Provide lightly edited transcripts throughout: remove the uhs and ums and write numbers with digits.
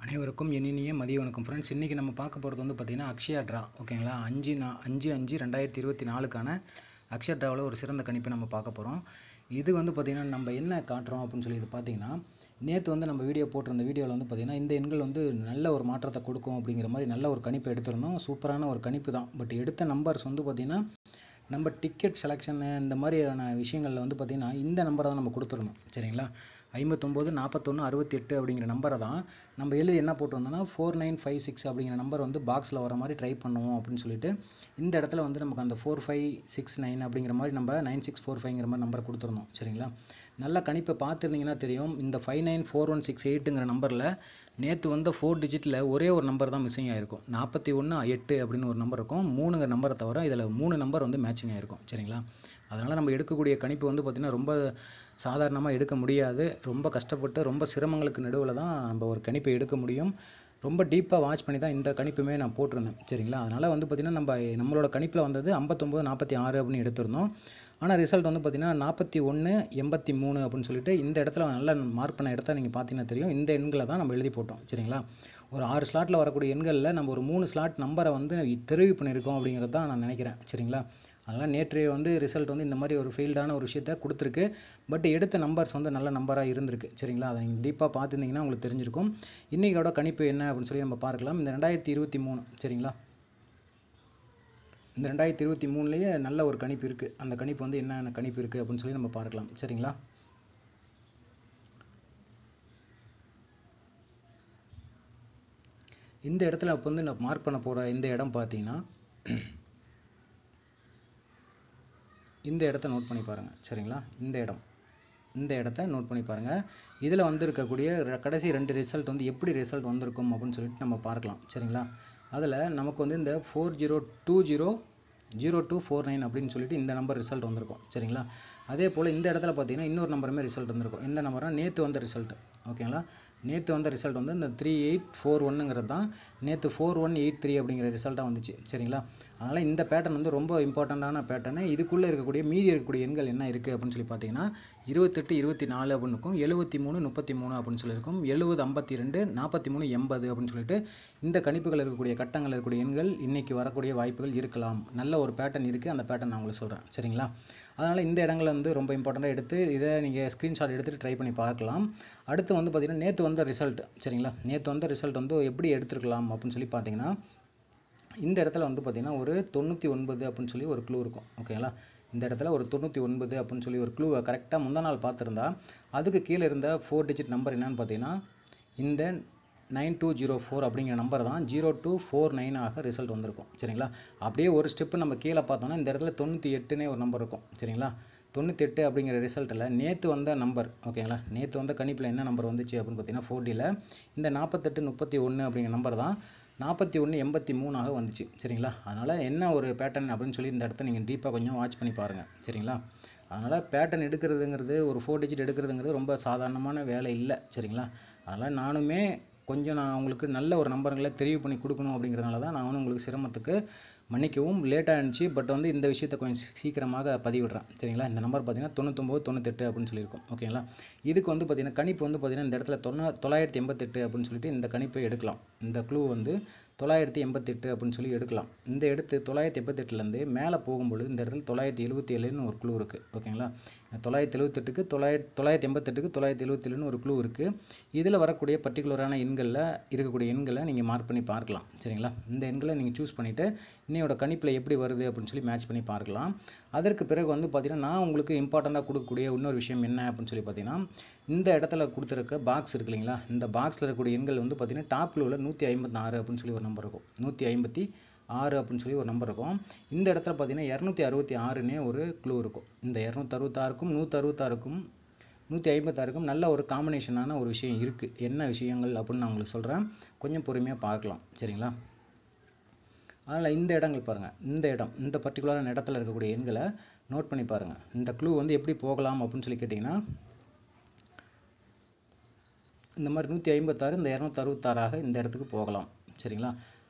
அனைவருக்கும் இனிய மதிய வணக்கம் ஃப்ரெண்ட்ஸ். இன்றைக்கி நம்ம பார்க்க போகிறது வந்து பார்த்திங்கன்னா அக்ஷயா ட்ரா. ஓகேங்களா, 5/5/2024 அக்ஷயா ட்ராவில் ஒரு சிறந்த கணிப்பை நம்ம பார்க்க போகிறோம். இது வந்து பார்த்திங்கன்னா நம்ம என்ன காட்டுறோம் அப்படின்னு சொல்லி இது பார்த்திங்கன்னா, நேற்று வந்து நம்ம வீடியோ போட்டிருந்த வீடியோவில் வந்து பார்த்திங்கன்னா இந்த எண்கள் வந்து நல்ல ஒரு மாற்றத்தை கொடுக்கும் அப்படிங்கிற மாதிரி நல்ல ஒரு கணிப்பை எடுத்திருந்தோம். சூப்பரான ஒரு கணிப்பு தான். பட் எடுத்த நம்பர்ஸ் வந்து பார்த்திங்கன்னா நம்ம டிக்கெட் செலெக்ஷனு இந்த மாதிரியான விஷயங்களில் வந்து பார்த்திங்கன்னா இந்த நம்பரை தான் நம்ம கொடுத்துருந்தோம். சரிங்களா, 59 41 68 அப்படிங்கிற நம்பரை தான் நம்ம எழுதி என்ன போட்டிருந்தோம்னா 4956 அப்படிங்கிற நம்பர் வந்து பாக்ஸில் வர மாதிரி ட்ரை பண்ணுவோம் அப்படின்னு சொல்லிட்டு இந்த இடத்துல வந்து நமக்கு அந்த 4569 அப்படிங்கிற மாதிரி நம்ம 9645ங்கிற மாதிரி நம்பரை கொடுத்துருந்தோம். சரிங்களா, நல்ல கணிப்பை பார்த்துருந்தீங்கன்னா தெரியும். இந்த 594168ங்கிற நம்பரில் நேற்று வந்த 4 டிஜிட்டில் ஒரே ஒரு நம்பர் தான் மிஸ்ஸிங் ஆகிருக்கும். 41 8 அப்படின்னு ஒரு நம்பர் இருக்கும். 3ங்கிற நம்பரை தவிர இதில் 3 நம்பர் வந்து மேட்சிங் ஆகிருக்கும். சரிங்களா, அதனால் நம்ம எடுக்கக்கூடிய கணிப்பு வந்து பார்த்திங்கன்னா ரொம்ப சாதாரணமாக எடுக்க முடியாது. ரொம்ப கஷ்டப்பட்டு ரொம்ப சிரமங்களுக்கு நடுவில் தான் நம்ம ஒரு கணிப்பை எடுக்க முடியும். ரொம்ப டீப்பாக வாட்ச் பண்ணி தான் இந்த கணிப்புமே நான் போட்டிருந்தேன். சரிங்களா, அதனால் வந்து பார்த்திங்கன்னா நம்மளோட கணிப்பில் வந்தது 59 46 அப்படின்னு எடுத்திருந்தோம். ஆனால் ரிசல்ட் வந்து பார்த்திங்கன்னா 41 83 அப்படின்னு சொல்லிட்டு இந்த இடத்துல நல்லா மார்க் பண்ண இடத்த நீங்கள் பார்த்தீங்கன்னா தெரியும். இந்த எண்களை தான் நம்ம எழுதி போட்டோம். சரிங்களா, ஒரு 6 ஸ்லாட்டில் வரக்கூடிய எண்களில் நம்ம ஒரு 3 ஸ்லாட் நம்பரை வந்து தெரிவு பண்ணியிருக்கோம் அப்படிங்கிறது தான் நான் நினைக்கிறேன். சரிங்களா, அதனால் நேற்று வந்து ரிசல்ட் வந்து இந்த மாதிரி ஒரு ஃபெயில்டான ஒரு விஷயத்தை கொடுத்துருக்கு. பட் எடுத்த நம்பர்ஸ் வந்து நல்ல நம்பராக இருந்திருக்கு. சரிங்களா, அதை நீங்கள் டீப்பாக பார்த்துருந்தீங்கன்னா உங்களுக்கு தெரிஞ்சிருக்கும். இன்றைக்கோட கணிப்பு என்ன அப்படின்னு சொல்லி நம்ம பார்க்கலாம். இந்த 2023 சரிங்களா, இந்த 2023லேயே நல்ல ஒரு கணிப்பு இருக்குது. அந்த கணிப்பு வந்து என்னென்ன கணிப்பு இருக்குது அப்படின்னு சொல்லி நம்ம பார்க்கலாம். சரிங்களா, இந்த இடத்துல இப்போ வந்து நான் மார்க் பண்ண போகிற இந்த இடம் பார்த்தீங்கன்னா இந்த இடத்த நோட் பண்ணி பாருங்கள். சரிங்களா, இந்த இடத்த நோட் பண்ணி பாருங்கள். இதில் வந்து இருக்கக்கூடிய கடைசி 2 ரிசல்ட் வந்து எப்படி ரிசல்ட் வந்திருக்கும் அப்படின்னு சொல்லிட்டு நம்ம பார்க்கலாம். சரிங்களா, அதில் நமக்கு வந்து இந்த 40200249 அப்படின்னு சொல்லிட்டு இந்த நம்பர் ரிசல்ட் வந்திருக்கும். சரிங்களா, அதே போல் இந்த இடத்துல பார்த்தீங்கன்னா இன்னொரு நம்பருமே ரிசல்ட் வந்திருக்கும். எந்த நம்பர்னா நேற்று வந்த ரிசல்ட். ஓகேங்களா, நேற்று வந்த ரிசல்ட் வந்து இந்த 3841ங்கிறது தான் நேற்று 4183 அப்படிங்கிற ரிசல்ட்டாக வந்துச்சு. சரிங்களா, அதனால் இந்த பேட்டர்ன் வந்து ரொம்ப இம்பார்ட்டண்ட்டான பேட்டர்னு. இதுக்குள்ளே இருக்கக்கூடிய மீதி இருக்கக்கூடிய எண்கள் என்ன இருக்குது அப்படின்னு சொல்லி பார்த்தீங்கன்னா 28 24 அப்படின்னு இருக்கும், 73 33 அப்படின்னு சொல்லியிருக்கும், 70 52 43 80 அப்படின்னு சொல்லிட்டு இந்த கணிப்புகள் இருக்கக்கூடிய கட்டங்கள் இருக்கக்கூடிய எண்கள் இன்றைக்கி வரக்கூடிய வாய்ப்புகள் இருக்கலாம். நல்ல ஒரு பேட்டர்ன் இருக்குது. அந்த பேட்டர்ன் நான் உங்களுக்கு சொல்கிறேன். சரிங்களா, அதனால் இந்த இடங்களை வந்து ரொம்ப இம்பார்ட்டண்ட்டாக எடுத்து இதை நீங்கள் ஸ்க்ரீன்ஷாட் எடுத்துகிட்டு ட்ரை பண்ணி பார்க்கலாம். அடுத்து வந்து பார்த்திங்கன்னா நேற்று வந்த ரிசல்ட். சரிங்களா, நேற்று வந்த ரிசல்ட் வந்து எப்படி எடுத்துருக்கலாம் அப்படின்னு சொல்லி பார்த்தீங்கன்னா இந்த இடத்துல வந்து பார்த்திங்கன்னா ஒரு 99 அப்படின்னு சொல்லி ஒரு க்ளூ இருக்கும். ஓகேங்களா, இந்த இடத்துல ஒரு 99 அப்படின்னு சொல்லி ஒரு க்ளூவை கரெக்டாக முந்தா நாள் பார்த்துருந்தா அதுக்கு கீழே இருந்த 4 டிஜிட் நம்பர் என்னன்னு பார்த்தீங்கன்னா இந்த 9204 அப்படிங்கிற நம்பர் தான் 0249 ரிசல்ட் வந்திருக்கும். சரிங்களா, அப்படியே ஒரு ஸ்டெப்பு நம்ம கீழே பார்த்தோம்னா இந்த இடத்துல 98னே ஒரு நம்பர் இருக்கும். சரிங்களா, 98 அப்படிங்கிற ரிசல்ட்டில் நேற்று வந்த நம்பர். ஓகேங்களா, நேற்று வந்த கணிப்பில் என்ன நம்பர் வந்துச்சு அப்படின்னு பார்த்தீங்கன்னா 4Dயில் இந்த 48 31 அப்படிங்கிற நம்பர் தான் 41 83 வந்துச்சு. சரிங்களா, அதனால் என்ன ஒரு பேட்டர்ன் அப்படின்னு சொல்லி இந்த இடத்த நீங்கள் டீப்பாக கொஞ்சம் வாட்ச் பண்ணி பாருங்கள். சரிங்களா, அதனால் பேட்டர்ன் எடுக்கிறதுங்கிறது ஒரு 4 டிஜிட் எடுக்கிறதுங்கிறது ரொம்ப சாதாரணமான வேலை இல்லை. சரிங்களா, அதனால் நானுமே கொஞ்சம் நான் உங்களுக்கு நல்ல ஒரு நம்பர்களை தெரிவு பண்ணி கொடுக்கணும் அப்படிங்கிறதுனால தான் நான் உங்களுக்கு சிரமத்துக்கு மன்னிக்கவும் லேட்டாக இருந்துச்சு. பட் வந்து இந்த விஷயத்தை கொஞ்சம் சீக்கிரமாக பதிவிடுறேன். சரிங்களா, இந்த நம்பர் பார்த்தீங்கன்னா 99 98 அப்படின்னு சொல்லியிருக்கோம். ஓகேங்களா, இதுக்கு வந்து பார்த்திங்கன்னா கணிப்பு வந்து பார்த்திங்கன்னா இந்த இடத்துல 988 அப்படின்னு சொல்லிட்டு இந்த கணிப்பை எடுக்கலாம். இந்த க்ளூ வந்து 988 அப்படின்னு சொல்லி எடுக்கலாம். இந்த எடுத்து 988லேருந்து மேலே போகும்பொழுது இந்த இடத்துல 977ன்னு ஒரு க்ளூ இருக்குது. ஓகேங்களா, 978க்கு 988க்கு 977ன்னு ஒரு க்ளூ இருக்குது. இதில் வரக்கூடிய பர்டிகுலரான எண்களில் இருக்கக்கூடிய எண்களை நீங்கள் மார்க் பண்ணி பார்க்கலாம். சரிங்களா, இந்த எண்களை நீங்கள் சூஸ் பண்ணிவிட்டு இன்னையோட கணிப்பில் எப்படி வருது அப்படின்னு சொல்லி மேட்ச் பண்ணி பார்க்கலாம். அதற்கு பிறகு வந்து பார்த்திங்கன்னா நான் உங்களுக்கு இம்பார்ட்டண்ட்டாக கொடுக்கக்கூடிய இன்னொரு விஷயம் என்ன அப்படின்னு சொல்லி பார்த்தீங்கன்னா இந்த இடத்துல கொடுத்துருக்க பாக்ஸ் இருக்கு இல்லைங்களா, இந்த பாக்ஸில் இருக்கக்கூடிய எண்கள் வந்து பார்த்திங்கன்னா டாப்பில் உள்ள 156 அப்படின்னு சொல்லி ஒரு நம்பர் இருக்கும். 156 அப்படின்னு சொல்லி ஒரு நம்பர் இருக்கும். இந்த இடத்துல பார்த்திங்கன்னா 266னே ஒரு க்ளூ இருக்கும். இந்த 266க்கும் 166க்கும் 156க்கும் நல்ல ஒரு காம்பினேஷனான ஒரு விஷயம் இருக்குது. என்ன விஷயங்கள் அப்படின்னு நான் உங்களுக்கு சொல்கிறேன், கொஞ்சம் பொறுமையாக பார்க்கலாம். சரிங்களா, அதனால் இந்த இடங்கள் பாருங்கள். இந்த பர்டிகுலரான இடத்துல இருக்கக்கூடிய எண்களை நோட் பண்ணி பாருங்கள். இந்த க்ளூ வந்து எப்படி போகலாம் அப்படின்னு சொல்லி கேட்டிங்கன்னா இந்த மாதிரி 156 இந்த 266 இந்த இடத்துக்கு போகலாம். சரிங்களா,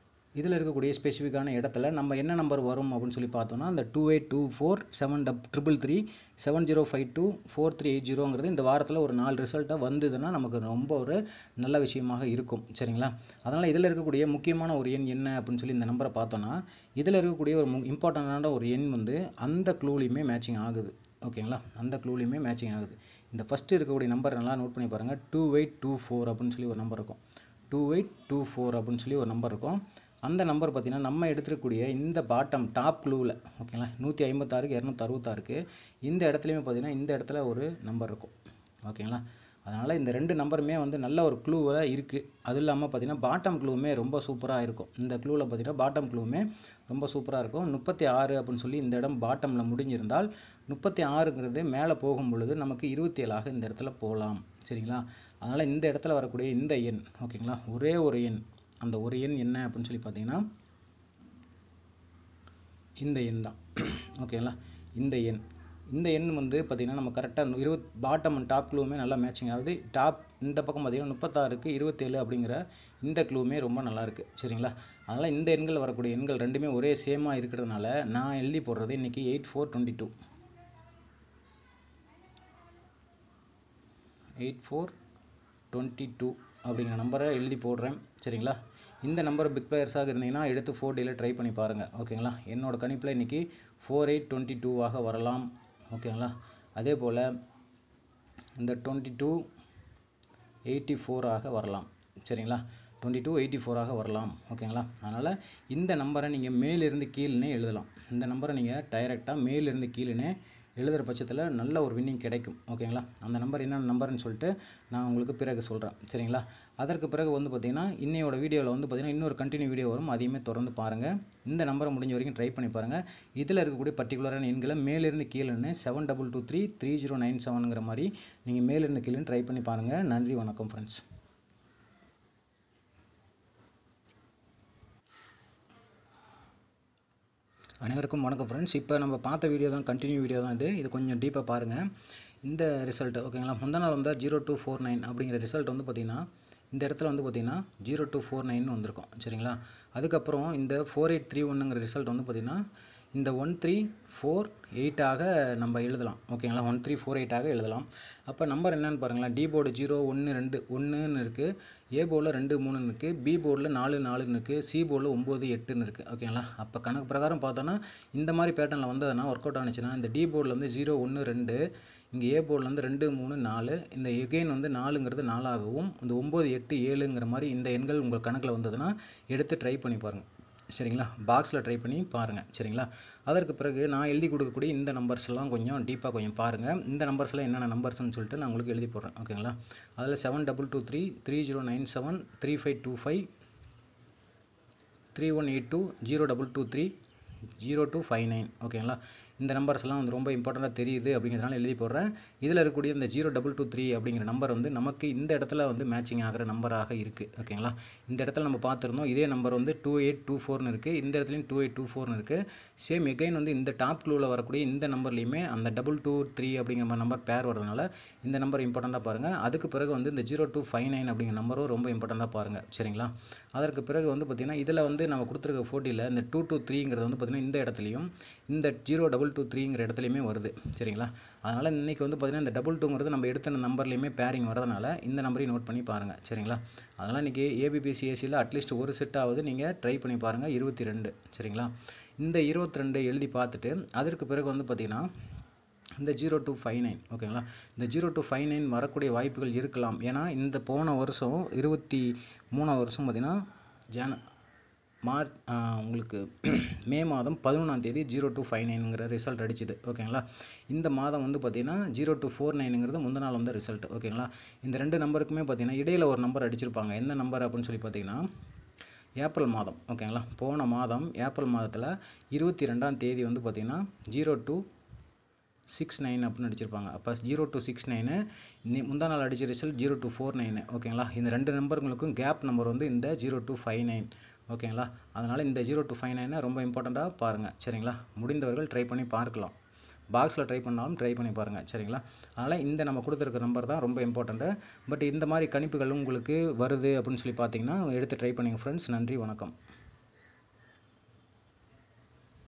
இதில் இருக்கக்கூடிய ஸ்பெசிஃபிக்கான இடத்துல நம்ம என்ன நம்பர் வரும் அப்படின்னு சொல்லி பார்த்தோம்னா அந்த 2824 733 7052 இந்த வாரத்தில் ஒரு 4 ரிசல்ட்டாக வந்ததுன்னா நமக்கு ரொம்ப ஒரு நல்ல விஷயமாக இருக்கும். சரிங்களா? அதனால் இதில் இருக்கக்கூடிய முக்கியமான ஒரு எண் என்ன அப்படின்னு சொல்லி இந்த நம்பரை பார்த்தோன்னா இதில் இருக்கக்கூடிய ஒரு இம்பார்ட்டண்டான ஒரு எண் வந்து அந்த க்ளூலையுமே மேட்சிங் ஆகுது. ஓகேங்களா? அந்த க்ளூலையுமே மேட்சிங் ஆகுது. இந்த ஃபஸ்ட்டு இருக்கக்கூடிய நம்பர் நல்லா நோட் பண்ணி பாருங்கள். 2824 அப்படின்னு சொல்லி ஒரு நம்பர் இருக்கும். 2824 அப்படின்னு சொல்லி ஒரு நம்பர் இருக்கும். அந்த நம்பர் பார்த்திங்கன்னா நம்ம எடுத்துக்கூடிய இந்த டாப் க்ளூவில் ஓகேங்களா 156க்கு 266க்கு இந்த இடத்துலையுமே பார்த்திங்கன்னா இந்த இடத்துல ஒரு நம்பர் இருக்கும். ஓகேங்களா? அதனால் இந்த 2 நம்பருமே வந்து நல்ல ஒரு க்ளூவில் இருக்குது. அது இல்லாமல் பார்த்திங்கன்னா பாட்டம் க்ளூவுமே ரொம்ப சூப்பராக இருக்கும். இந்த க்ளூவில் பார்த்திங்கன்னா பாட்டம் க்ளூவுமே ரொம்ப சூப்பராக இருக்கும். 36 அப்படின்னு சொல்லி இந்த இடம் பாட்டமில் முடிஞ்சிருந்தால் 36ங்கிறது மேலே போகும் பொழுது நமக்கு 27ஆக இந்த இடத்துல போகலாம். சரிங்களா? அதனால் இந்த இடத்துல வரக்கூடிய இந்த எண் ஓகேங்களா ஒரே ஒரு எண், அந்த ஒரு எண் என்ன அப்படின்னு சொல்லி பார்த்தீங்கன்னா இந்த எண் தான். ஓகேங்களா? இந்த எண் வந்து பார்த்திங்கன்னா நம்ம கரெக்டாக பாட்டம் அண்ட் டாப் க்ளூவுமே நல்லா மேட்சிங் ஆகுது. இந்த பக்கம் பார்த்திங்கன்னா 36க்கு 27 அப்படிங்கிற இந்த க்ளூவுமே ரொம்ப நல்லாயிருக்கு. சரிங்களா? அதனால் இந்த எண்கள் வரக்கூடிய எண்கள் ரெண்டுமே ஒரே சேமாக இருக்கிறதுனால நான் எழுதி போடுறது இன்றைக்கி 8422 அப்படிங்கிற நம்பரை எழுதி போடுறேன். சரிங்களா? இந்த நம்பர் பிக் பிளேயர்ஸாக இருந்தீங்கன்னா எடுத்து 4Dயில் ட்ரை பண்ணி பாருங்கள். ஓகேங்களா? என்னோட கணிப்பில் இன்றைக்கி 4822ஆக வரலாம். ஓகேங்களா? அதே போல் இந்த 2284ஆக வரலாம். சரிங்களா? 2284ஆக வரலாம். ஓகேங்களா? அதனால் இந்த நம்பரை நீங்கள் மேலிருந்து கீழே எழுதலாம். இந்த நம்பரை நீங்கள் டைரெக்டாக மேலிருந்து கீழே எழுதுகிற பட்சத்தில் நல்ல ஒரு வின்னிங் கிடைக்கும். ஓகேங்களா? அந்த நம்பர் என்ன நம்பர்னு சொல்லிட்டு நான் உங்களுக்கு பிறகு சொல்கிறேன். சரிங்களா? அதற்கு பிறகு வந்து பார்த்திங்கன்னா இன்னையோட வீடியோவில் வந்து பார்த்திங்கன்னா இன்னொரு கண்டினியூ வீடியோ வரும். அதையுமே தொடர்ந்து பாருங்கள். இந்த நம்பரை முடிஞ்ச வரைக்கும் ட்ரை பண்ணி பாருங்கள். இதில் இருக்கக்கூடிய பர்டிகுலரான எண்களை மேலிருந்து கீழேன்னு 7223 3097ங்கிற மாதிரி நீங்கள் மேலிருந்து கீழே ட்ரை பண்ணி பாருங்கள். நன்றி, வணக்கம் ஃப்ரெண்ட்ஸ். அனைவருக்கும் வணக்கம் ஃப்ரெண்ட்ஸ். இப்போ நம்ம பார்த்த வீடியோ தான் கண்டினியூ வீடியோ தான் இது கொஞ்சம் டீப்பாக பாருங்கள். இந்த ரிசல்ட்டு ஓகேங்களா முந்தா நாள் வந்து 0249 அப்படிங்கிற ரிசல்ட் வந்து பார்த்திங்கன்னா இந்த இடத்துல வந்து பார்த்திங்கன்னா 0249 வந்திருக்கும். சரிங்களா? அதுக்கப்புறம் இந்த 4831ங்கிற ரிசல்ட் வந்து பார்த்திங்கன்னா இந்த 1348ஆக நம்ம எழுதலாம். ஓகேங்களா? 1348ஆக எழுதலாம். அப்போ நம்பர் என்னென்னு பாருங்களேன். டி போர்டு 0 1 2 1ன்னு இருக்குது, ஏ போர்டில் 2 3ன்னு இருக்குது, பி போர்டில் 4 4ன்னு இருக்குது, சி போர்டில் 9 8ன்னு இருக்குது. ஓகேங்களா? அப்போ கணக்கு பிரகாரம் பார்த்தோன்னா இந்த மாதிரி பேட்டர்னில் வந்ததுன்னா ஒர்க் அவுட் ஆனிச்சுன்னா இந்த டி போர்டில் வந்து 0 1 2, இங்கே ஏ போர்டில் வந்து 2 3 4, இந்த எகெயின் வந்து 4ங்கிறது 4ஆகவும் இந்த 9 8 7ங்கிற மாதிரி இந்த எண்கள் உங்கள் கணக்கில் வந்ததுன்னா எடுத்து ட்ரை பண்ணி பாருங்கள். சரிங்களா? பாக்ஸில் ட்ரை பண்ணி பாருங்கள். சரிங்களா? அதற்கு பிறகு நான் எழுதி கொடுக்கக்கூடிய இந்த நம்பர்ஸ்லாம் கொஞ்சம் டீப்பாக கொஞ்சம் பாருங்கள். இந்த நம்பர்ஸ்லாம் என்னென்ன நம்பர்ஸ்னு சொல்லிட்டு நான் உங்களுக்கு எழுதி போடுறேன். ஓகேங்களா? அதில் 7223 3097 3525 3182 0223 0259. ஓகேங்களா? இந்த நம்பர்ஸ்லாம் வந்து ரொம்ப இம்பார்ட்டண்ட்டாக தெரியுது அப்படிங்கிறதுனால எழுதி போடுறேன். இதில் இருக்கக்கூடிய இந்த 0223 அப்படிங்கிற நம்பர் வந்து நமக்கு இந்த இடத்துல வந்து மேட்சிங் ஆகிற நம்பராக இருக்குது. ஓகேங்களா? இந்த இடத்துல நம்ம பார்த்துருந்தோம் இதே நம்பர் வந்து 2824ன்னு இருக்குது, இந்த இடத்துலையும் 2824ன்னு இருக்குது. சேம் எகைன் வந்து இந்த டாப் க்ளூவில் வரக்கூடிய இந்த நம்பர்லேயுமே அந்த 223 அப்படிங்கிற நம்பர் பேர் வரதுனால இந்த நம்பர் இம்பார்ட்டண்ட்டாக பாருங்கள். அதுக்கு பிறகு வந்து இந்த 0259 அப்படிங்கிற நம்பரும் ரொம்ப இம்பார்ட்டண்ட்டாக பாருங்கள். சரிங்களா? அதற்கு பிறகு வந்து பார்த்திங்கன்னா இதில் வந்து நம்ம கொடுத்துருக்க போட்டியில் இந்த 223ங்கிறது வந்து பார்த்திங்கன்னா இந்த இடத்துலையும் இந்த 0223ங்கிற இடத்துலையுமே வருது. சரிங்களா? அதனால் இன்றைக்கி வந்து பார்த்திங்கன்னா இந்த 22ங்கிறது நம்ம எடுத்த நம்பர்லேயுமே பேரிங் வரதுனால இந்த நம்பரையும் நோட் பண்ணி பாருங்கள். சரிங்களா? அதனால் இன்றைக்கி ஏபிபிசிஎஸ்சியில் அட்லீஸ்ட் ஒரு செட்டாவது நீங்கள் ட்ரை பண்ணி பாருங்கள். 22. சரிங்களா? இந்த 22 எழுதி பார்த்துட்டு அதற்கு பிறகு வந்து பார்த்திங்கன்னா இந்த 0259 ஓகேங்களா இந்த 0259 வரக்கூடிய வாய்ப்புகள் இருக்கலாம். ஏன்னா இந்த போன வருஷம் 23ஆம் வருஷம் பார்த்திங்கன்னா உங்களுக்கு மே மாதம் 11ஆம் தேதி 0259ங்கிற ரிசல்ட் அடிச்சுது. ஓகேங்களா? இந்த மாதம் வந்து பார்த்திங்கன்னா 0249ங்கிறது முந்தின நாள் வந்த ரிசல்ட். ஓகேங்களா? இந்த 2 நம்பருக்குமே பார்த்திங்கன்னா இடையில் ஒரு நம்பர் அடிச்சிருப்பாங்க. எந்த நம்பர் அப்படின்னு சொல்லி பார்த்திங்கன்னா ஏப்ரல் மாதம். ஓகேங்களா? போன மாதம் ஏப்ரல் மாதத்தில் 22ஆம் தேதி வந்து பார்த்திங்கன்னா 0269 அப்படின்னு அடிச்சிருப்பாங்க. அப்போ 0269 முந்தா நாள் அடித்த ரிசல்ட் 0249. ஓகேங்களா? இந்த 2 நம்பர்களுக்கும் கேப் நம்பர் வந்து இந்த 0259. ஓகேங்களா? அதனால் இந்த 0259 ரொம்ப இம்பார்ட்டண்ட்டாக பாருங்கள். சரிங்களா? முடிந்தவர்கள் ட்ரை பண்ணி பார்க்கலாம். பாக்ஸில் ட்ரை பண்ணாலும் ட்ரை பண்ணி பாருங்கள். சரிங்களா? அதனால் இந்த நம்ம கொடுத்துருக்க நம்பர் தான் ரொம்ப இம்பார்ட்டண்ட்டு. பட் இந்த மாதிரி கணிப்புகள் உங்களுக்கு வருது அப்படின்னு சொல்லி பார்த்தீங்கன்னா எடுத்து ட்ரை பண்ணுங்கள் ஃப்ரெண்ட்ஸ். நன்றி, வணக்கம்.